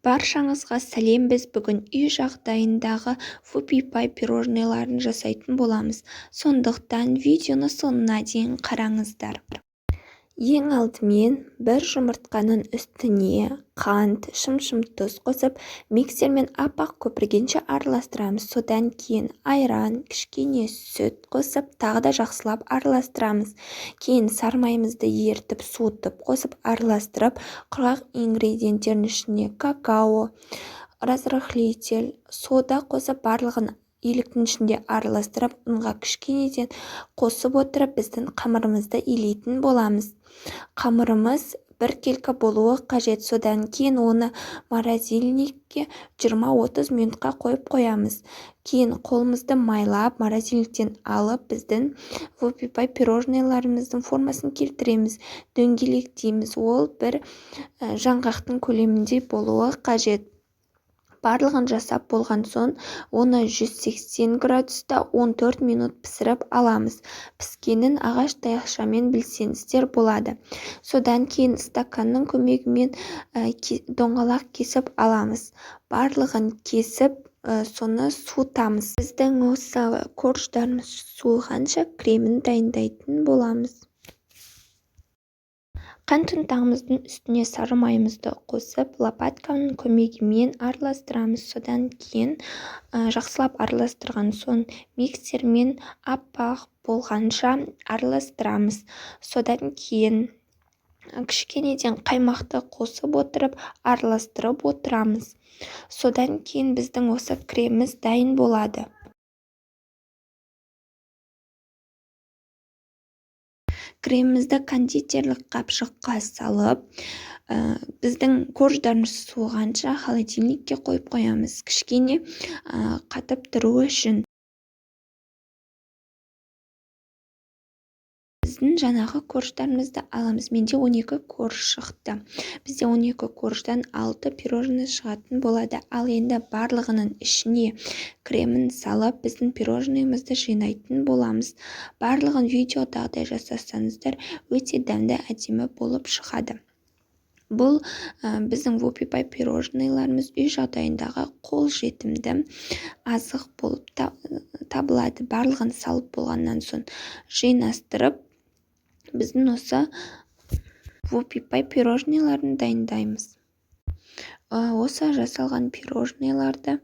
Баршаңызға сәлем. Біз бүгін үй жағдайындағы вупи-пай пирожнойларын жасайтын боламыз. Сондықтан видеоны соңына дейін қараңыздар. Ең алдымен бір жұмыртқаның үстіне қант, шым-шым тұз қосып, миксермен аппақ көпіргенше араластырамыз. Содан кейін айран, кішкене сүт қосып, тағы да жақсылап араластырамыз. Кейін сармайымызды ертіп, суытып, қосып араластырып, құрғақ ингредиенттердің ішіне какао, разрыхлитель, сода қосып, барлығын еліктің ішінде араластырып, ұнға кішкенеден қосып отырып, біздің қамырымызды илейтін боламыз. Қамырымыз бір келкі болуы қажет. Содан кейін оны морозильникке 20-30 минутқа қойып қоямыз. Кейін қолымызды майлап, морозильниктен алып, біздің вупи-пай пирожнойларымыздың формасын келтіреміз. Дөңгелектейміз. Ол бір жаңғақтың көлемінде болуы қажет. Барлығын жасап болған соң, оны 180 градуста 14 минут пісіріп аламыз. Піскенін ағаш таяқшамен білсеңіздер болады. Содан кейін стаканның көмегімен доңғалақ кесіп аламыз. Барлығын кесіп, соны суытамыз. Біздің осы корждарымыз суығанша кремін дайындайтын боламыз. Қант ұнтағымыздың үстіне сары майымызды қосып, лопатканың көмегімен араластырамыз. Содан кейін жақсылап араластырған соң миксермен аппақ болғанша араластырамыз. Содан кейін кішкенеден қаймақты қосып отырып, араластырып отырамыз. Содан кейін біздің осы креміміз дайын болады. Кремімізді кондитерлік қапшыққа салып, біздің корждарымыз суығанша холодильникке қойып қоямыз. Кішкене қатып тұруы үшін. Біздің жаңағы корждарымызды аламыз. Менде 12 корж шықты. Бізде 12 корждан 6 пирожный шығатын болады. Ал енді барлығының ішіне кремін салып, біздің пирожныйымызды жинайтын боламыз. Барлығын видеодағыдай жасасаңыздар, өте дәмді, әдемі болып шығады. Бұл біздің вупи-пай пирожнойларымыз үй жағдайындағы қолжетімді азық болып табылады. Барлығын салып болғаннан соң жинастырып, біздің осы вупи-пай пирожнойларын дайындаймыз. Осы жасалған пирожнойларды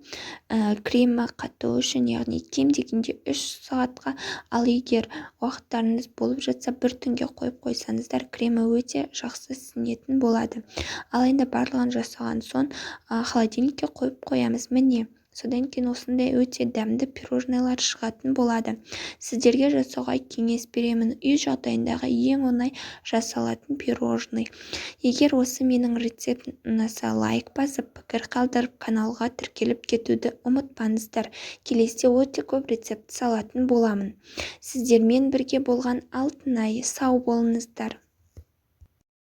кремі қату үшін, яғни кем дегенде 3 сағатқа, ал егер уақыттарыңыз болып жатса, бір түнге қойып қойсаңыздар, кремі өте жақсы сіңетін болады. Ал енді барлығын жасаған соң холодильникке қойып қоямыз. Міне, содан кейін осындай өте дәмді пирожнойлар шығатын болады. Сіздерге жасауға кеңес беремін. Үй жағдайындағы ең оңай жасалатын пирожный. Егер осы менің рецептім ұнаса, лайк басып, пікір қалдырып, каналға тіркеліп кетуді ұмытпаңыздар. Келесте өте көп рецепт салатын боламын. Сіздермен бірге болған Алтынай. Сау болыңыздар.